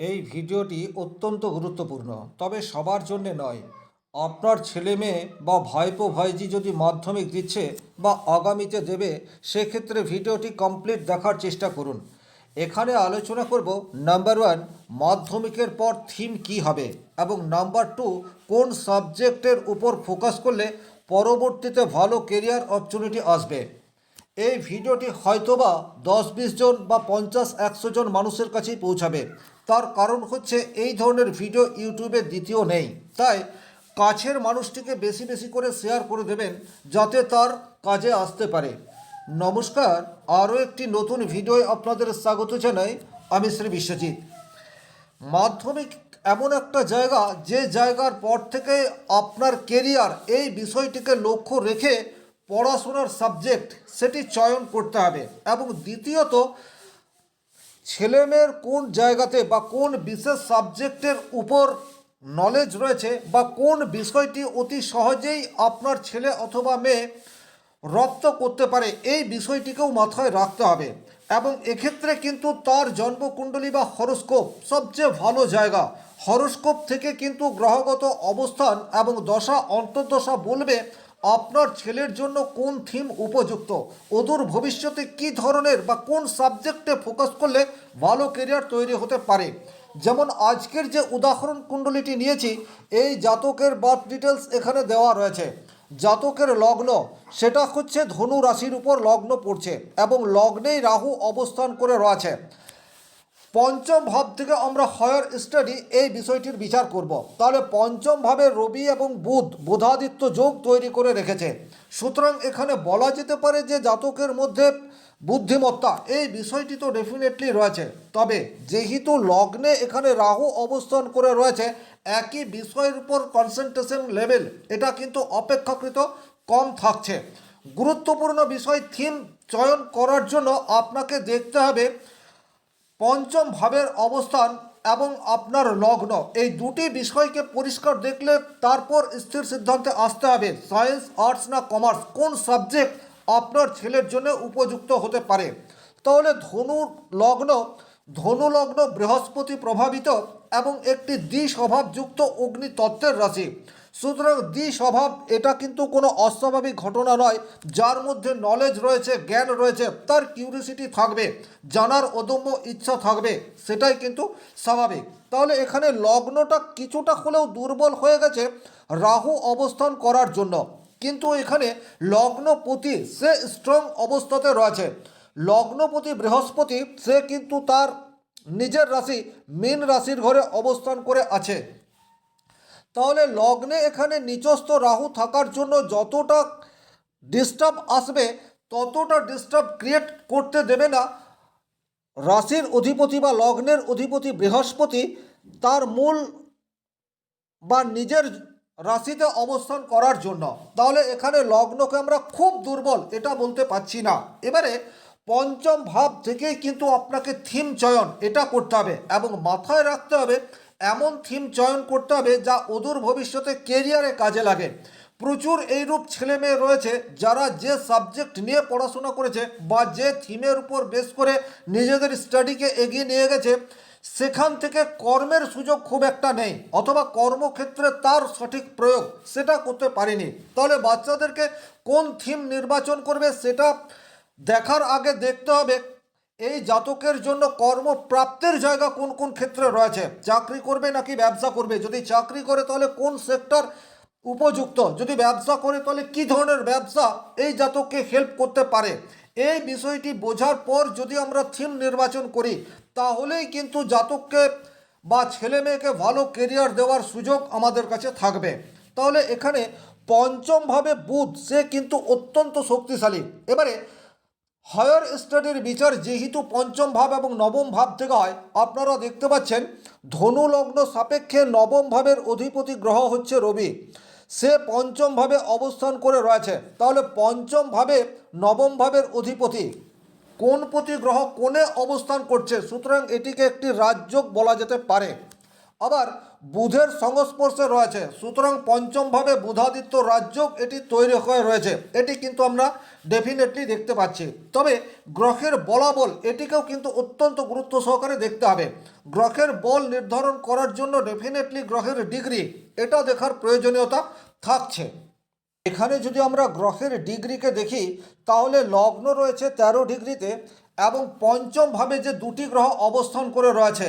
এই ভিডিওটি অত্যন্ত গুরুত্বপূর্ণ, তবে সবার জন্য নয়। আপনার ছেলে মেয়ে বা ভাইপো ভাইজি যদি মাধ্যমিক দিচ্ছে বা আগামীতে দেবে, সেক্ষেত্রে ভিডিওটি কমপ্লিট দেখার চেষ্টা করুন। এখানে আলোচনা করব নাম্বার ওয়ান, মাধ্যমিকের পর থিম কি হবে, এবং নাম্বার টু, কোন সাবজেক্টের উপর ফোকাস করলে পরবর্তীতে ভালো কেরিয়ার অপরচুনিটি আসবে। এই ভিডিওটি হয়তোবা 10-20 জন বা 50-100 জন মানুষের কাছেই পৌঁছাবে। তার কারণ হচ্ছে এই ধরনের ভিডিও ইউটিউবে দ্বিতীয় নেই। তাই কাছের মানুষটিকে বেশি বেশি করে শেয়ার করে দেবেন, যাতে তার কাজে আসতে পারে। নমস্কার, আরও একটি নতুন ভিডিওয় আপনাদের স্বাগত জানাই। আমি শ্রী বিশ্বজিৎ। মাধ্যমিক এমন একটা জায়গা, যে জায়গার পর থেকে আপনার কেরিয়ার এই বিষয়টিকে লক্ষ্য রেখে পড়াশোনার সাবজেক্ট সেটি চয়ন করতে হবে। এবং দ্বিতীয়ত, ছেলেমেয়ের কোন জায়গাতে বা কোন বিশেষ সাবজেক্টের উপর নলেজ রয়েছে, বা কোন বিষয়টি অতি সহজেই আপনার ছেলে অথবা মেয়ে রপ্ত করতে পারে, এই বিষয়টিকেও মাথায় রাখতে হবে। এবং এক্ষেত্রে কিন্তু তার জন্মকুণ্ডলী বা হরোস্কোপ সবচেয়ে ভালো জায়গা। হরোস্কোপ থেকে কিন্তু গ্রহগত অবস্থান এবং দশা অন্তর্দশা বলবে আপনার ছেলের জন্য কোন থিম উপযুক্ত, অদূর ভবিষ্যতে কী ধরনের বা কোন সাবজেক্টে ফোকাস করলে ভালো কেরিয়ার তৈরি হতে পারে। যেমন আজকের যে উদাহরণ কুণ্ডলীটি নিয়েছি, এই জাতকের বার্থ ডিটেলস এখানে দেওয়া রয়েছে। জাতকের লগ্ন সেটা হচ্ছে ধনু রাশির উপর লগ্ন পড়ছে, এবং লগ্নেই রাহু অবস্থান করে রয়েছে। পঞ্চম ভাব থেকে আমরা হায়ার স্টাডি এই বিষয়টির বিচার করব। তাহলে পঞ্চম ভাবে রবি এবং বুধাদিত্য যোগ তৈরি করে রেখেছে। সুতরাং এখানে বলা যেতে পারে যে জাতকের মধ্যে বুদ্ধিমত্তা এই বিষয়টি তো ডেফিনেটলি রয়েছে। তবে যেহেতু লগ্নে এখানে রাহু অবস্থান করে রয়েছে, একই বিষয়ের উপর কনসেন্ট্রেশন লেভেল এটা কিন্তু অপেক্ষাকৃত কম থাকছে। গুরুত্বপূর্ণ বিষয় থিম চয়ন করার জন্য আপনাকে দেখতে হবে পঞ্চম ভাবের অবস্থান এবং আপনার লগ্ন, এই দুটি বিষয়কে পরিষ্কার দেখলে তারপর স্থির সিদ্ধান্তে আসতে হবে সায়েন্স, আর্টস না কমার্স, কোন সাবজেক্ট আপনার ছেলের জন্য উপযুক্ত হতে পারে। তাহলে ধনু লগ্ন বৃহস্পতি প্রভাবিত এবং একটি দ্বিস্বভাবযুক্ত অগ্নিতত্ত্বের রাশি। সুতরাং দ্বিস্বভাব এটা কিন্তু কোনো অস্বাভাবিক ঘটনা নয়। যার মধ্যে নলেজ রয়েছে, জ্ঞান রয়েছে, তার কিউরিসিটি থাকবে, জানার অদম্য ইচ্ছা থাকবে, সেটাই কিন্তু স্বাভাবিক। তাহলে এখানে লগ্নটা কিছুটা হলেও দুর্বল হয়ে গেছে রাহু অবস্থান করার জন্য, কিন্তু এখানে লগ্নপতি সে স্ট্রং অবস্থাতে রয়েছে। লগ্নপতি বৃহস্পতি সে কিন্তু তার নিজের রাশি মীন রাশির ঘরে অবস্থান করে আছে। তাহলে লগ্নে এখানে নিচস্থ রাহু থাকার জন্য যতটা ডিস্টার্ব আসবে, ততটা ডিস্টার্ব ক্রিয়েট করতে দেবে না রাশির অধিপতি বা লগ্নের অধিপতি বৃহস্পতি তার মূল বা নিজের রাশিতে অবস্থান করার জন্য। তাহলে এখানে লগ্নকে আমরা খুব দুর্বল এটা বলতে পারছি না। এবারে পঞ্চম ভাব থেকেই কিন্তু আপনাকে থিম চয়ন এটা করতে হবে, এবং মাথায় রাখতে হবে এমন থিম চয়ন করতে হবে যা অদূর ভবিষ্যতে কেরিয়ারে কাজে লাগে। প্রচুর এইরূপ ছেলে মেয়ে রয়েছে যারা যে সাবজেক্ট নিয়ে পড়াশোনা করেছে বা যে থিমের উপর বেস করে নিজেদের স্টাডিকে এগিয়ে নিয়ে গেছে, সেখান থেকে কর্মের সুযোগ খুব একটা নেই, অথবা কর্মক্ষেত্রে তার সঠিক প্রয়োগ সেটা করতে পারেনি। তাহলে বাচ্চাদেরকে কোন থিম নির্বাচন করবে সেটা দেখার আগে দেখতে হবে এই জাতকের জন্য কর্মপ্রাপ্তির জায়গা কোন কোন ক্ষেত্রে রয়েছে। চাকরি করবে নাকি ব্যবসা করবে, যদি চাকরি করে তাহলে কোন সেক্টর উপযুক্ত, যদি ব্যবসা করে তাহলে কী ধরনের ব্যবসা এই জাতককে হেল্প করতে পারে। এই বিষয়টি বোঝার পর যদি আমরা থিম নির্বাচন করি, তাহলেই কিন্তু জাতককে বা ছেলে মেয়েকে ভালো কেরিয়ার দেওয়ার সুযোগ আমাদের কাছে থাকবে। তাহলে এখানে পঞ্চমভাবে বুধ সে কিন্তু অত্যন্ত শক্তিশালী। এবারে হায়ার স্টাডির বিচার যেহেতু পঞ্চম ভাব এবং নবম ভাব থেকে হয়, আপনারা দেখতে পাচ্ছেন ধনু লগ্ন সাপেক্ষে নবম ভাবের অধিপতি গ্রহ হচ্ছে রবি, সে পঞ্চম ভাবে অবস্থান করে রয়েছে। তাহলে পঞ্চম ভাবে নবম ভাবের অধিপতি কোন প্রতি গ্রহ কোণে অবস্থান করছে, সুতরাং এটিকে একটি রাজযোগ বলা যেতে পারে। আবার বুধের সংস্পর্শে রয়েছে, সুতরাং পঞ্চমভাবে বুধাদিত্য রাজযোগ এটি তৈরি হয়ে রয়েছে, এটি কিন্তু আমরা ডেফিনেটলি দেখতে পাচ্ছি। তবে গ্রহের বলাবল এটিকেও কিন্তু অত্যন্ত গুরুত্ব সহকারে দেখতে হবে। গ্রহের বল নির্ধারণ করার জন্য ডেফিনেটলি গ্রহের ডিগ্রি এটা দেখার প্রয়োজনীয়তা থাকছে। এখানে যদি আমরা গ্রহের ডিগ্রিকে দেখি তাহলে লগ্ন রয়েছে 13 ডিগ্রিতে এবং পঞ্চমভাবে যে দুটি গ্রহ অবস্থান করে রয়েছে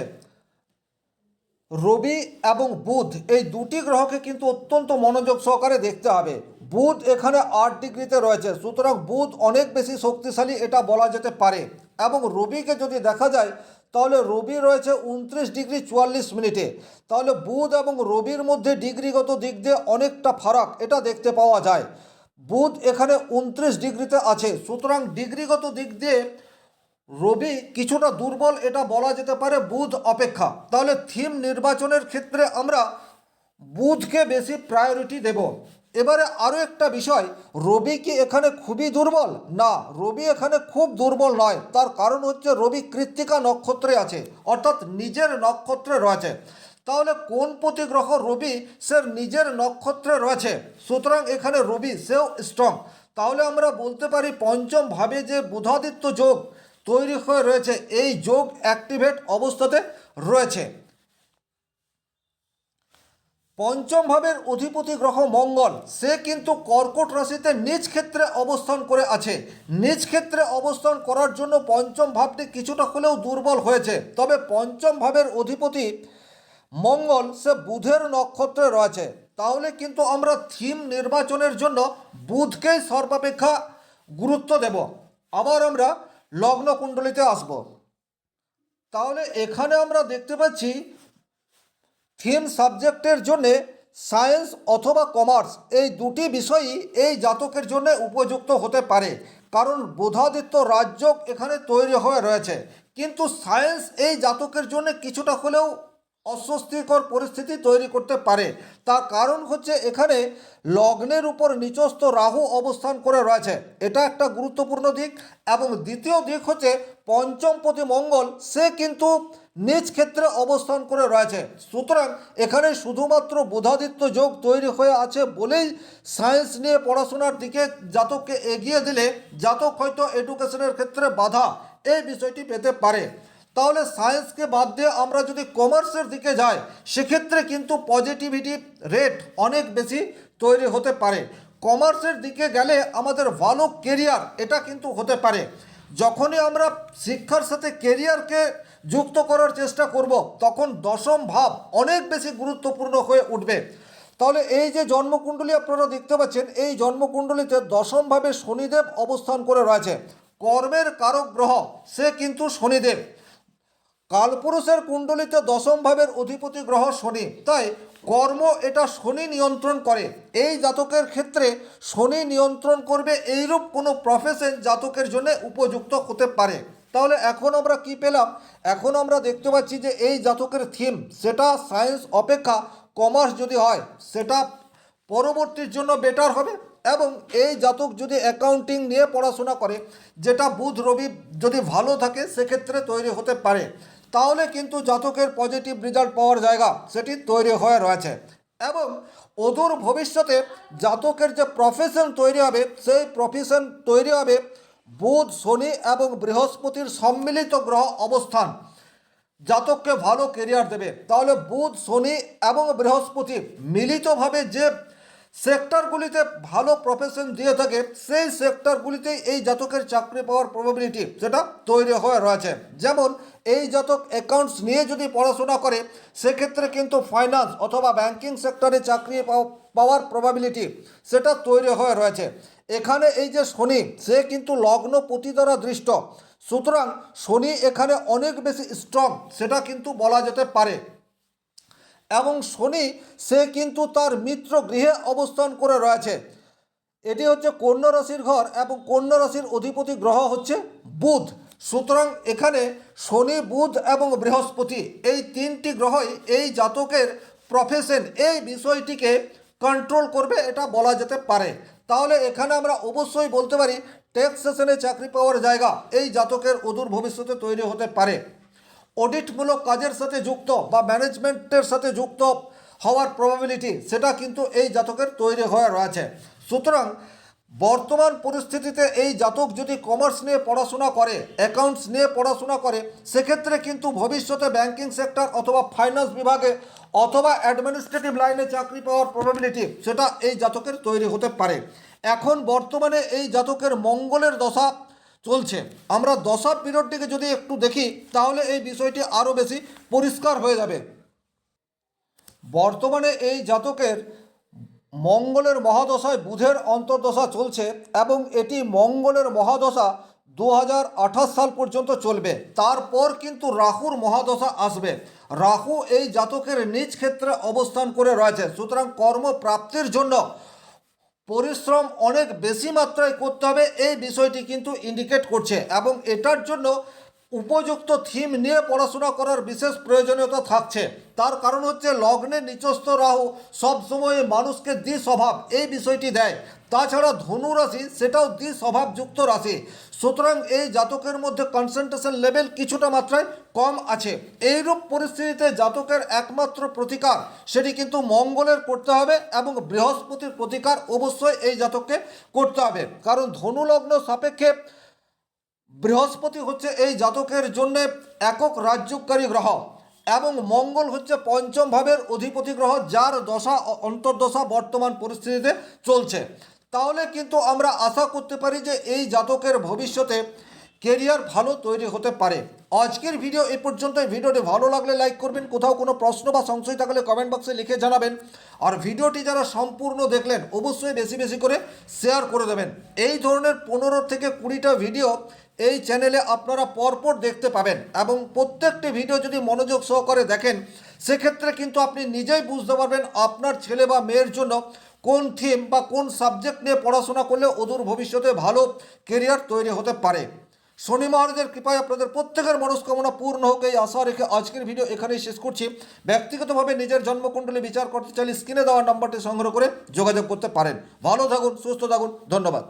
রবি এবং বুধ, এই দুটি গ্রহকে কিন্তু অত্যন্ত মনোযোগ সহকারে দেখতে হবে। বুধ এখানে 8 ডিগ্রিতে রয়েছে, সুতরাং বুধ অনেক বেশি শক্তিশালী এটা বলা যেতে পারে। এবং রবিকে যদি দেখা যায় তাহলে রবি রয়েছে 29 ডিগ্রি 44 মিনিটে, তাহলে বুধ এবং রবির মধ্যে ডিগ্রিগত দিক দিয়ে অনেকটা ফারাক এটা দেখতে পাওয়া যায়। বুধ এখানে 29 ডিগ্রিতে আছে, সুতরাং ডিগ্রিগত দিক দিয়ে রবি কিছুটা দুর্বল এটা বলা যেতে পারে বুধ অপেক্ষা। তাহলে থিম নির্বাচনের ক্ষেত্রে আমরা বুধকে বেশি প্রায়োরিটি দেব। এবারে আরও একটা বিষয়, রবি কি এখানে খুবই দুর্বল? না, রবি এখানে খুব দুর্বল নয়। তার কারণ হচ্ছে রবি কৃত্তিকা নক্ষত্রে আছে, অর্থাৎ নিজের নক্ষত্রে রয়েছে। তাহলে কোন প্রতিগ্রহ রবি সে নিজের নক্ষত্রে রয়েছে, সুতরাং এখানে রবি সেও স্ট্রং। তাহলে আমরা বলতে পারি পঞ্চম ভাবে যে বুধাদিত্য যোগ তৈরি হয়ে রয়েছে, এই যোগ অ্যাক্টিভেট অবস্থাতে রয়েছে। পঞ্চম ভাবের অধিপতি গ্রহ মঙ্গল সে কিন্তু কর্কট রাশিতে নিজ ক্ষেত্রে অবস্থান করে আছে। নিজ ক্ষেত্রে অবস্থান করার জন্য পঞ্চম ভাবটি কিছুটা হলেও দুর্বল হয়েছে। তবে পঞ্চম ভাবের অধিপতি মঙ্গল সে বুধের নক্ষত্রে রয়েছে। তাহলে কিন্তু আমরা থিম নির্বাচনের জন্য বুধকেই সর্বাপেক্ষা গুরুত্ব দেব। আবার আমরা লগ্ন কুণ্ডলিতে আসব। তাহলে এখানে আমরা দেখতে পাচ্ছি থিম সাবজেক্টের জন্যে সায়েন্স অথবা কমার্স এই দুটি বিষয়ই এই জাতকের জন্য উপযুক্ত হতে পারে, কারণ বুধাদিত্য রাজযোগ এখানে তৈরি হয়ে রয়েছে। কিন্তু সায়েন্স এই জাতকের জন্য কিছুটা হলেও অস্বস্তিকর পরিস্থিতি তৈরি করতে পারে। তার কারণ হচ্ছে এখানে লগ্নের উপর নিচস্থ রাহু অবস্থান করে রয়েছে, এটা একটা গুরুত্বপূর্ণ দিক। এবং দ্বিতীয় দিক হচ্ছে পঞ্চমপতি মঙ্গল সে কিন্তু নিজ ক্ষেত্রে অবস্থান করে রয়েছে। সুতরাং এখানে শুধুমাত্র বুধাদিত্য যোগ তৈরি হয়ে আছে বলেই সায়েন্স নিয়ে পড়াশোনার দিকে জাতককে এগিয়ে দিলে জাতক হয়তো এডুকেশনের ক্ষেত্রে বাধা এই বিষয়টি পেতে পারে। তাহলে সায়েন্সকে বাদ দিয়ে আমরা যদি কমার্সের দিকে যাই সেক্ষেত্রে কিন্তু পজিটিভিটি রেট অনেক বেশি তৈরি হতে পারে। কমার্সের দিকে গেলে আমাদের ভালো কেরিয়ার এটা কিন্তু হতে পারে। যখনই আমরা শিক্ষার সাথে কেরিয়ারকে যুক্ত করার চেষ্টা করব তখন দশম ভাব অনেক বেশি গুরুত্বপূর্ণ হয়ে উঠবে। তাহলে এই যে জন্মকুণ্ডলী আপনারা দেখতে পাচ্ছেন, এই জন্মকুণ্ডলীতে দশমভাবে শনিদেব অবস্থান করে রয়েছে। কর্মের কারক গ্রহ সে কিন্তু শনিদেব। কালপুরুষের কুণ্ডলিতে দশম ভাবের অধিপতি গ্রহ শনি, তাই কর্ম এটা শনি নিয়ন্ত্রণ করে। এই জাতকের ক্ষেত্রে শনি নিয়ন্ত্রণ করবে এইরূপ কোনো প্রফেশন জাতকের জন্য উপযুক্ত হতে পারে। তাহলে এখন আমরা কি পেলাম? এখন আমরা দেখতে পাচ্ছি যে এই জাতকের থিম সেটা সায়েন্স অপেক্ষা কমার্স যদি হয় সেটা পরবর্তীর জন্য বেটার হবে। এবং এই জাতক যদি অ্যাকাউন্টিং নিয়ে পড়াশোনা করে, যেটা বুধ রবি যদি ভালো থাকে সেক্ষেত্রে তৈরি হতে পারে, তাহলে কিন্তু জাতকের পজিটিভ রেজাল্ট পাওয়ার জায়গা সেটি তৈরি হয়ে রয়েছে। এবং অদূর ভবিষ্যতে জাতকের যে প্রফেশন তৈরি হবে সেই প্রফেশন তৈরি হবে বুধ শনি এবং বৃহস্পতির সম্মিলিত গ্রহ অবস্থান জাতককে ভালো কেরিয়ার দেবে। তাহলে বুধ শনি এবং বৃহস্পতি মিলিতভাবে যে সেক্টরগুলিতে ভালো প্রফেশন দিয়ে থাকে সেই সেক্টরগুলিতেই এই জাতকের চাকরি পাওয়ার প্রবাবিলিটি সেটা তৈরি হয়ে রয়েছে। যেমন এই জাতক অ্যাকাউন্টস নিয়ে যদি পড়াশোনা করে সেক্ষেত্রে কিন্তু ফাইন্যান্স অথবা ব্যাংকিং সেক্টরে চাকরি পাওয়ার প্রবাবিলিটি সেটা তৈরি হয়ে রয়েছে। এখানে এই যে শনি সে কিন্তু লগ্নপতি দ্বারা দৃষ্ট, সুতরাং শনি এখানে অনেক বেশি স্ট্রং সেটা কিন্তু বলা যেতে পারে। এবং শনি সে কিন্তু তার মিত্র গৃহে অবস্থান করে রয়েছে। এটি হচ্ছে কন্যা রাশির ঘর এবং কন্যা রাশির অধিপতি গ্রহ হচ্ছে বুধ। সুতরাং এখানে শনি বুধ এবং বৃহস্পতি এই তিনটি গ্রহই এই জাতকের প্রফেশন এই বিষয়টিকে কন্ট্রোল করবে এটা বলা যেতে পারে। তাহলে এখানে আমরা অবশ্যই বলতে পারি ট্যাক্সেশনে চাকরি পাওয়ার জায়গা এই জাতকের অদূর ভবিষ্যতে তৈরি হতে পারে। অডিটমূলক কাজের সাথে যুক্ত বা ম্যানেজমেন্টের সাথে যুক্ত হওয়ার প্রবাবিলিটি সেটা কিন্তু এই জাতকের তৈরি হয়ে রয়েছে। সুতরাং বর্তমান পরিস্থিতিতে এই জাতক যদি কমার্স নিয়ে পড়াশোনা করে, অ্যাকাউন্টস নিয়ে পড়াশোনা করে, সেক্ষেত্রে কিন্তু ভবিষ্যতে ব্যাংকিং সেক্টর অথবা ফাইন্যান্স বিভাগে অথবা অ্যাডমিনিস্ট্রেটিভ লাইনে চাকরি পাওয়ার প্রবাবিলিটি সেটা এই জাতকের তৈরি হতে পারে। এখন বর্তমানে এই জাতকের মঙ্গলের দশা চলছে। আমরা দশা পিরিয়ডটিকে যদি একটু দেখি তাহলে এই বিষয়টি আরও বেশি পরিষ্কার হয়ে যাবে। বর্তমানে এই জাতকের মঙ্গলের মহাদশায় বুধের অন্তর্দশা চলছে এবং এটি মঙ্গলের মহাদশা 2028 সাল পর্যন্ত চলবে। তারপর কিন্তু রাহুর মহাদশা আসবে। রাহু এই জাতকের নিজ ক্ষেত্রে অবস্থান করে রয়েছে। সুতরাং কর্মপ্রাপ্তির জন্য পরিশ্রম অনেক বেশি মাত্রায় করতে হবে এই বিষয়টি কিন্তু ইন্ডিকেট করছে এবং এটার জন্য উপযুক্ত থিম নিয়ে পড়াশোনা করার বিশেষ প্রয়োজনীয়তা থাকছে। তার কারণ হচ্ছে লগ্নে নিচস্থ রাহু সবসময় মানুষকে দ্বিস্বভাব এই বিষয়টি দেয়। তাছাড়া ধনু রাশি সেটাও দ্বিস্বভাবযুক্ত রাশি। সুতরাং এই জাতকের মধ্যে কনসেন্ট্রেশন লেভেল কিছুটা মাত্রায় কম আছে। এইরূপ পরিস্থিতিতে জাতকের একমাত্র প্রতিকার সেটি কিন্তু মঙ্গলের করতে হবে এবং বৃহস্পতির প্রতিকার অবশ্যই এই জাতককে করতে হবে। কারণ ধনু লগ্ন সাপেক্ষে বৃহস্পতি হচ্ছে এই জাতকের জন্য একক রাজ্যকারী গ্রহ এবং মঙ্গল হচ্ছে পঞ্চম ভাবের অধিপতি গ্রহ, যার দশা অন্তর্দশা বর্তমান পরিস্থিতিতে চলছে। তাহলে কিন্তু আমরা আশা করতে পারি যে এই জাতকের ভবিষ্যতে কেরিয়ার ভালো তৈরি হতে পারে। আজকের ভিডিও এই পর্যন্ত। ভিডিওটি ভালো লাগলে লাইক করবেন, কোথাও কোনো প্রশ্ন বা সংশয় থাকলে কমেন্ট বক্সে লিখে জানাবেন। আর ভিডিওটি যারা সম্পূর্ণ দেখলেন অবশ্যই বেশি বেশি করে শেয়ার করে দেবেন। এই ধরনের 15 থেকে 20টা ভিডিও এই চ্যানেলে আপনারা পরপর দেখতে পাবেন এবং প্রত্যেকটি ভিডিও যদি মনোযোগ সহকারে দেখেন সেক্ষেত্রে কিন্তু আপনি নিজেই বুঝতে পারবেন আপনার ছেলে বা মেয়ের জন্য কোন থিম বা কোন সাবজেক্ট নিয়ে পড়াশোনা করলে অদূর ভবিষ্যতে ভালো কেরিয়ার তৈরি হতে পারে। শনি মহারাজের কৃপায় আপনাদের প্রত্যেকের মনস্কামনা পূর্ণ হোক এই আশা রেখে আজকের ভিডিও এখানেই শেষ করছি। ব্যক্তিগতভাবে নিজের জন্মকুণ্ডলী বিচার করতে চাইলে স্ক্রিনে দেওয়া নাম্বারটি সংগ্রহ করে যোগাযোগ করতে পারেন। ভালো থাকুন, সুস্থ থাকুন, ধন্যবাদ।